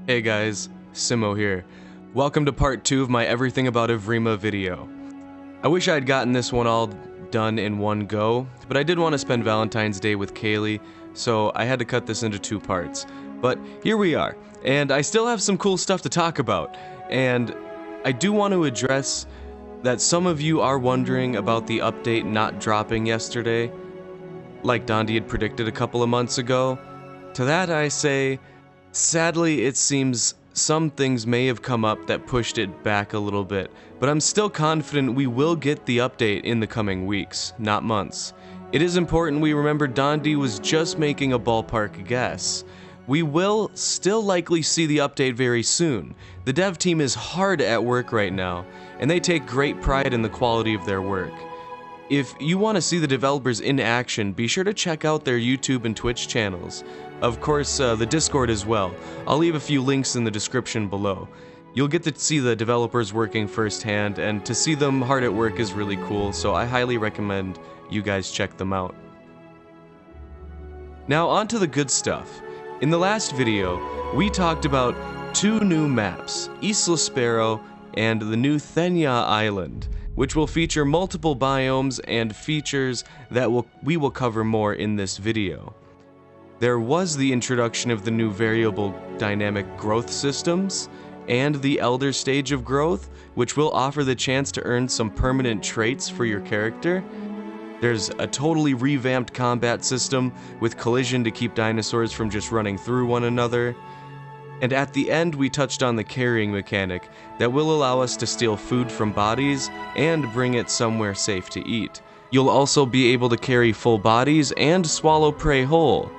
Hey guys, Simo here. Welcome to part 2 of my Everything About EVRIMA video. I wish I had gotten this one all done in one go, but I did want to spend Valentine's Day with Kaylee, so I had to cut this into 2 parts. But here we are, and I still have some cool stuff to talk about, and I do want to address that some of you are wondering about the update not dropping yesterday, like Dondi had predicted a couple of months ago. To that I say, sadly, it seems some things may have come up that pushed it back a little bit, but I'm still confident we will get the update in the coming weeks, not months. It is important we remember Dondi was just making a ballpark guess. We will still likely see the update very soon. The dev team is hard at work right now, and they take great pride in the quality of their work. If you want to see the developers in action, be sure to check out their YouTube and Twitch channels. Of course, the Discord as well. I'll leave a few links in the description below. You'll get to see the developers working firsthand, and to see them hard at work is really cool, so I highly recommend you guys check them out. Now on to the good stuff. In the last video, we talked about 2 new maps, Isla Sparrow and the new Thenya Island, which will feature multiple biomes and features that we will cover more in this video. There was the introduction of the new variable dynamic growth systems and the Elder stage of growth, which will offer the chance to earn some permanent traits for your character. There's a totally revamped combat system with collision to keep dinosaurs from just running through one another. And at the end, we touched on the carrying mechanic that will allow us to steal food from bodies and bring it somewhere safe to eat. You'll also be able to carry full bodies and swallow prey whole.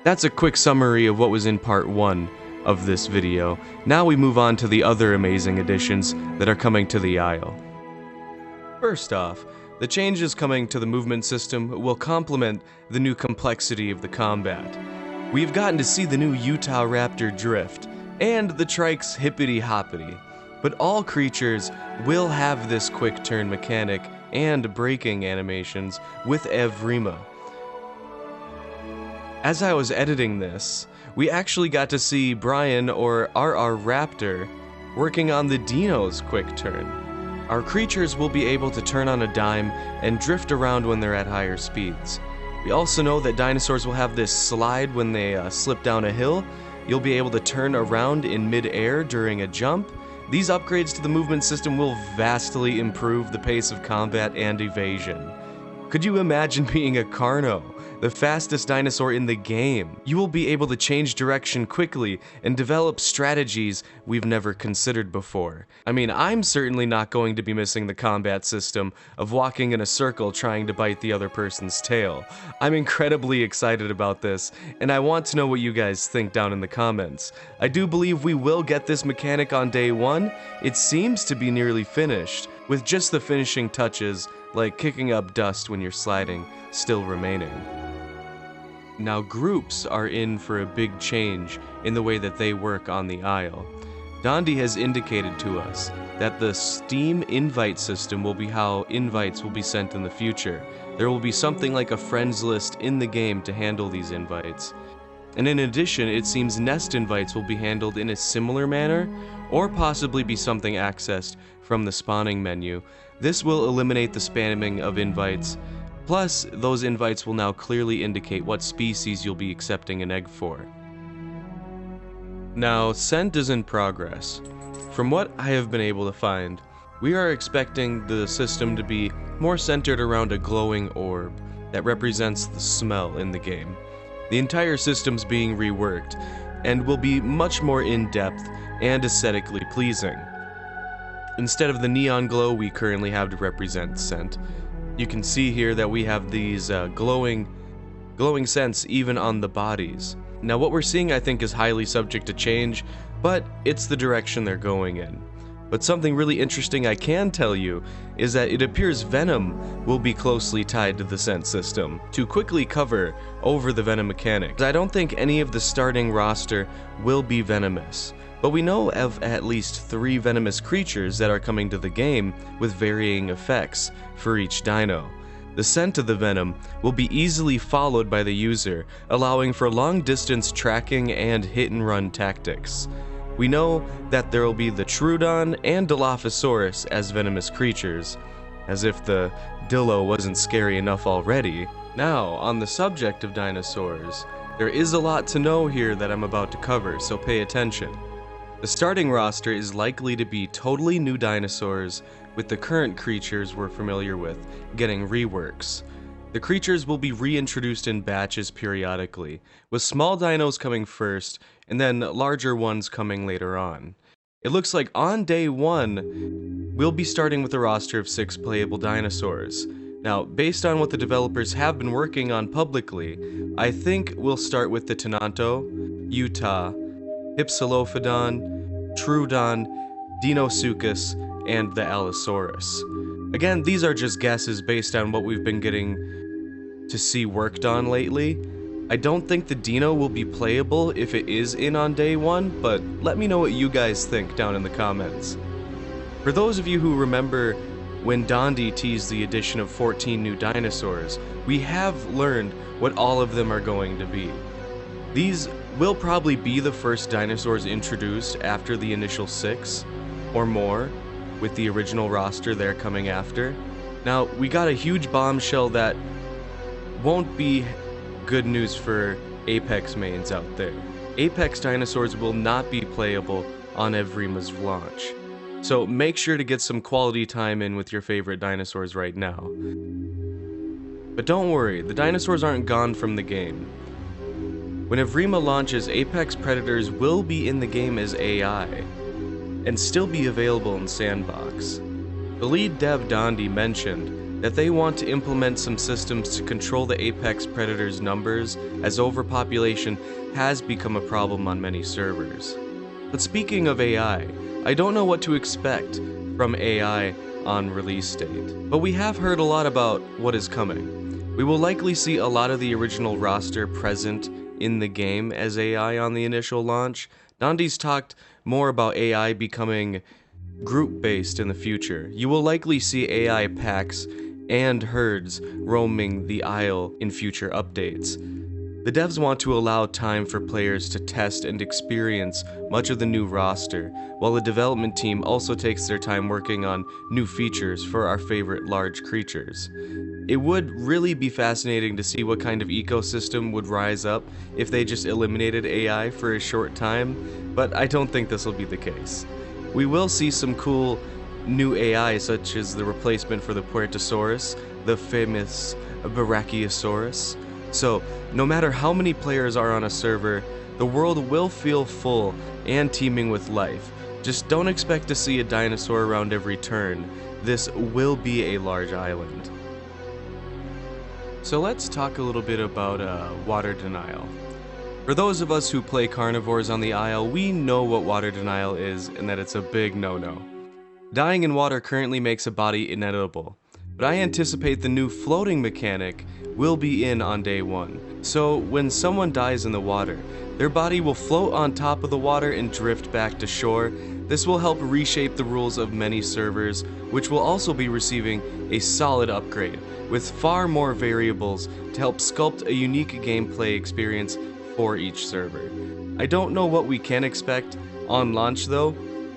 That's a quick summary of what was in part 1 of this video. Now we move on to the other amazing additions that are coming to the Isle. First off, the changes coming to the movement system will complement the new complexity of the combat. We've gotten to see the new Utah Raptor drift, and the trike's hippity-hoppity, but all creatures will have this quick turn mechanic and braking animations with EVRIMA. As I was editing this, we actually got to see Brian, or RR Raptor, working on the Dino's quick turn. Our creatures will be able to turn on a dime and drift around when they're at higher speeds. We also know that dinosaurs will have this slide when they slip down a hill. You'll be able to turn around in mid-air during a jump. These upgrades to the movement system will vastly improve the pace of combat and evasion. Could you imagine being a Carno, the fastest dinosaur in the game? You will be able to change direction quickly and develop strategies we've never considered before. I mean, I'm certainly not going to be missing the combat system of walking in a circle trying to bite the other person's tail. I'm incredibly excited about this, and I want to know what you guys think down in the comments. I do believe we will get this mechanic on day 1. It seems to be nearly finished, with just the finishing touches like kicking up dust when you're sliding still remaining. Now groups are in for a big change in the way that they work on the Isle. Dondi has indicated to us that the Steam invite system will be how invites will be sent in the future. There will be something like a friends list in the game to handle these invites. And in addition, it seems nest invites will be handled in a similar manner, or possibly be something accessed from the spawning menu. This will eliminate the spamming of invites. Plus, those invites will now clearly indicate what species you'll be accepting an egg for. Now, scent is in progress. From what I have been able to find, we are expecting the system to be more centered around a glowing orb that represents the smell in the game. The entire system's being reworked, and will be much more in-depth and aesthetically pleasing. Instead of the neon glow we currently have to represent scent, you can see here that we have these glowing scents even on the bodies. Now what we're seeing I think is highly subject to change, but it's the direction they're going in. But something really interesting I can tell you is that it appears venom will be closely tied to the scent system. To quickly cover over the venom mechanics, I don't think any of the starting roster will be venomous, but we know of at least 3 venomous creatures that are coming to the game with varying effects for each dino. The scent of the venom will be easily followed by the user, allowing for long-distance tracking and hit-and-run tactics. We know that there will be the Troodon and Dilophosaurus as venomous creatures, as if the Dillo wasn't scary enough already. Now, on the subject of dinosaurs, there is a lot to know here that I'm about to cover, so pay attention. The starting roster is likely to be totally new dinosaurs, with the current creatures we're familiar with getting reworks. The creatures will be reintroduced in batches periodically, with small dinos coming first, and then larger ones coming later on. It looks like on day 1, we'll be starting with a roster of 6 playable dinosaurs. Now, based on what the developers have been working on publicly, I think we'll start with the Tenonto, Utah, Hypsilophodon, Troodon, Deinosuchus, and the Allosaurus. Again, these are just guesses based on what we've been getting to see worked on lately. I don't think the Dino will be playable if it is in on day 1, but let me know what you guys think down in the comments. For those of you who remember when Dondi teased the addition of 14 new dinosaurs, we have learned what all of them are going to be. These will probably be the first dinosaurs introduced after the initial 6, or more, with the original roster there coming after. Now, we got a huge bombshell that won't be good news for Apex mains out there. Apex dinosaurs will not be playable on EVRIMA's launch, so make sure to get some quality time in with your favorite dinosaurs right now. But don't worry, the dinosaurs aren't gone from the game. When EVRIMA launches, Apex Predators will be in the game as AI, and still be available in Sandbox. The lead dev Dondi mentioned that they want to implement some systems to control the Apex Predators' numbers, as overpopulation has become a problem on many servers. But speaking of AI, I don't know what to expect from AI on release date, but we have heard a lot about what is coming. We will likely see a lot of the original roster present in the game as AI on the initial launch. Dondi's talked more about AI becoming group-based in the future. You will likely see AI packs and herds roaming the Isle in future updates. The devs want to allow time for players to test and experience much of the new roster, while the development team also takes their time working on new features for our favorite large creatures. It would really be fascinating to see what kind of ecosystem would rise up if they just eliminated AI for a short time, but I don't think this will be the case. We will see some cool new AI, such as the replacement for the Puertosaurus, the famous Brachiosaurus. So, no matter how many players are on a server, the world will feel full and teeming with life. Just don't expect to see a dinosaur around every turn. This will be a large island. So let's talk a little bit about water denial. For those of us who play carnivores on the Isle, we know what water denial is and that it's a big no-no. Dying in water currently makes a body inedible, but I anticipate the new floating mechanic will be in on day 1. So when someone dies in the water, their body will float on top of the water and drift back to shore. This will help reshape the rules of many servers, which will also be receiving a solid upgrade, with far more variables to help sculpt a unique gameplay experience for each server. I don't know what we can expect on launch though.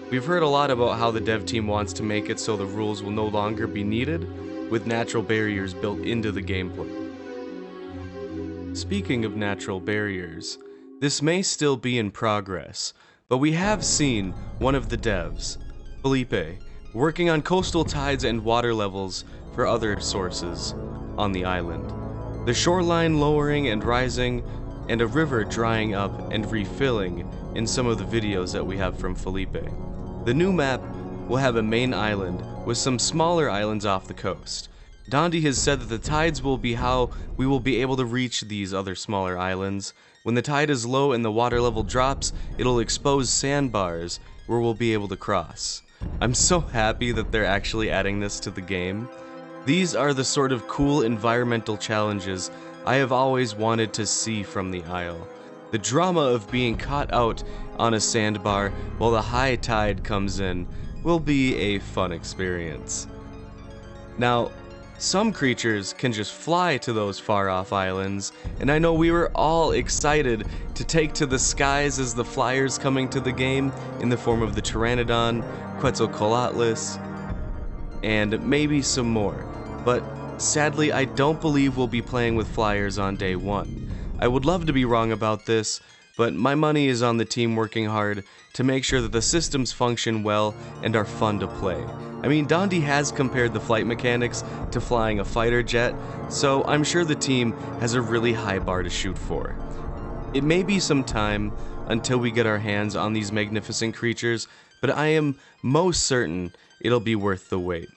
We've heard a lot about how the dev team wants to make it so the rules will no longer be needed, with natural barriers built into the gameplay. Speaking of natural barriers, this may still be in progress, but we have seen one of the devs, Felipe, working on coastal tides and water levels for other sources on the island. The shoreline lowering and rising, and a river drying up and refilling in some of the videos that we have from Felipe. The new map will have a main island with some smaller islands off the coast. Dondi has said that the tides will be how we will be able to reach these other smaller islands. When the tide is low and the water level drops, it'll expose sandbars where we'll be able to cross. I'm so happy that they're actually adding this to the game. These are the sort of cool environmental challenges I have always wanted to see from the Isle. The drama of being caught out on a sandbar while the high tide comes in will be a fun experience. Now, Some creatures can just fly to those far-off islands, and I know we were all excited to take to the skies as the flyers coming to the game in the form of the Pteranodon, Quetzalcoatlus, and maybe some more. But sadly, I don't believe we'll be playing with flyers on day 1. I would love to be wrong about this, but my money is on the team working hard to make sure that the systems function well and are fun to play. I mean, Dondi has compared the flight mechanics to flying a fighter jet, so I'm sure the team has a really high bar to shoot for. It may be some time until we get our hands on these magnificent creatures, but I am most certain it'll be worth the wait.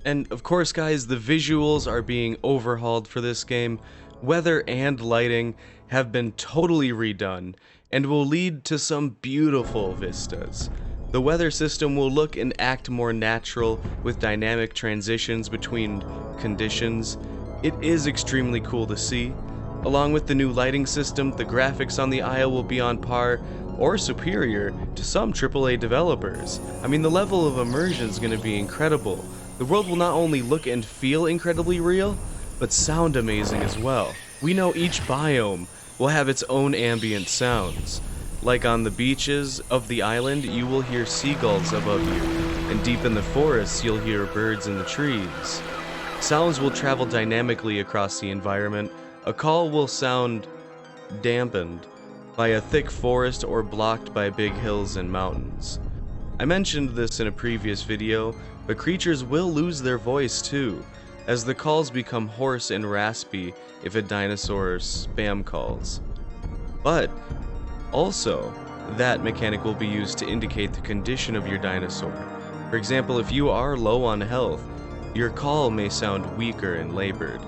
And of course, guys, the visuals are being overhauled for this game. Weather and lighting have been totally redone and will lead to some beautiful vistas. The weather system will look and act more natural with dynamic transitions between conditions. It is extremely cool to see. Along with the new lighting system, the graphics on the Isle will be on par or superior to some AAA developers. I mean, the level of immersion is going to be incredible. The world will not only look and feel incredibly real, but sound amazing as well. We know each biome will have its own ambient sounds. Like on the beaches of the island, you will hear seagulls above you, and deep in the forests, you'll hear birds in the trees. Sounds will travel dynamically across the environment. A call will sound dampened by a thick forest or blocked by big hills and mountains. I mentioned this in a previous video, but creatures will lose their voice too, as the calls become hoarse and raspy if a dinosaur spam calls. But also, that mechanic will be used to indicate the condition of your dinosaur. For example, if you are low on health, your call may sound weaker and labored.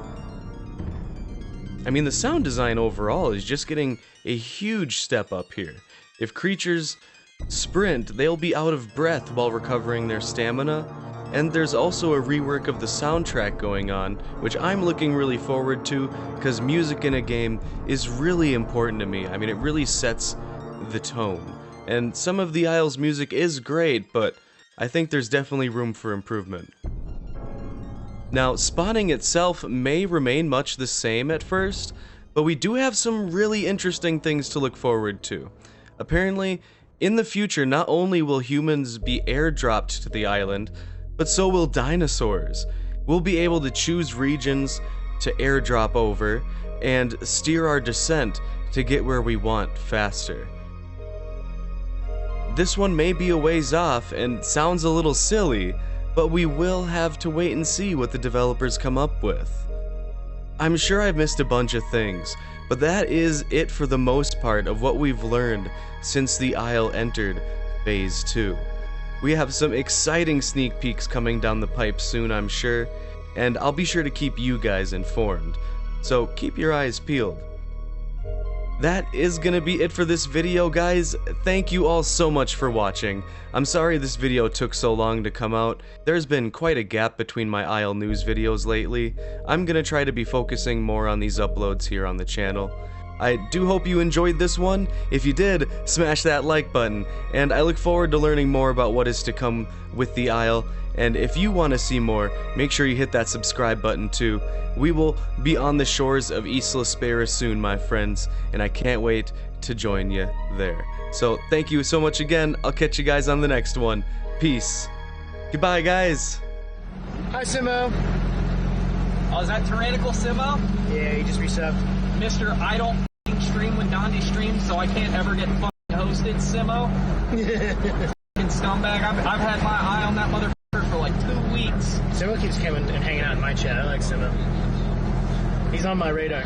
I mean, the sound design overall is just getting a huge step up here. If creatures sprint, they'll be out of breath while recovering their stamina. And there's also a rework of the soundtrack going on, which I'm looking really forward to, because music in a game is really important to me. I mean, it really sets the tone. And some of the Isle's music is great, but I think there's definitely room for improvement. Now, spawning itself may remain much the same at first, but we do have some really interesting things to look forward to. Apparently, in the future, not only will humans be airdropped to the island, but so will dinosaurs. We'll be able to choose regions to airdrop over and steer our descent to get where we want faster. This one may be a ways off and sounds a little silly, but we will have to wait and see what the developers come up with. I'm sure I've missed a bunch of things, but that is it for the most part of what we've learned since the Isle entered Phase 2. We have some exciting sneak peeks coming down the pipe soon, I'm sure, and I'll be sure to keep you guys informed, so keep your eyes peeled. That is gonna be it for this video, guys. Thank you all so much for watching. I'm sorry this video took so long to come out. There's been quite a gap between my Isle news videos lately. I'm gonna try to be focusing more on these uploads here on the channel. I do hope you enjoyed this one. If you did, smash that like button, and I look forward to learning more about what is to come with the Isle. And if you want to see more, make sure you hit that subscribe button too. We will be on the shores of Isla Spera soon, my friends, and I can't wait to join you there. So thank you so much again. I'll catch you guys on the next one. Peace. Goodbye, guys. Hi, Simo. Oh, is that Tyrannical Simo? Yeah, he just resubbed. Mr. I don't f***ing stream when Dondi streams, so I can't ever get f***ing hosted, Simo. F***ing scumbag. I've had my eye on that motherfucker for like 2 weeks. Simo keeps coming and hanging out in my chat. I like Simo. He's on my radar.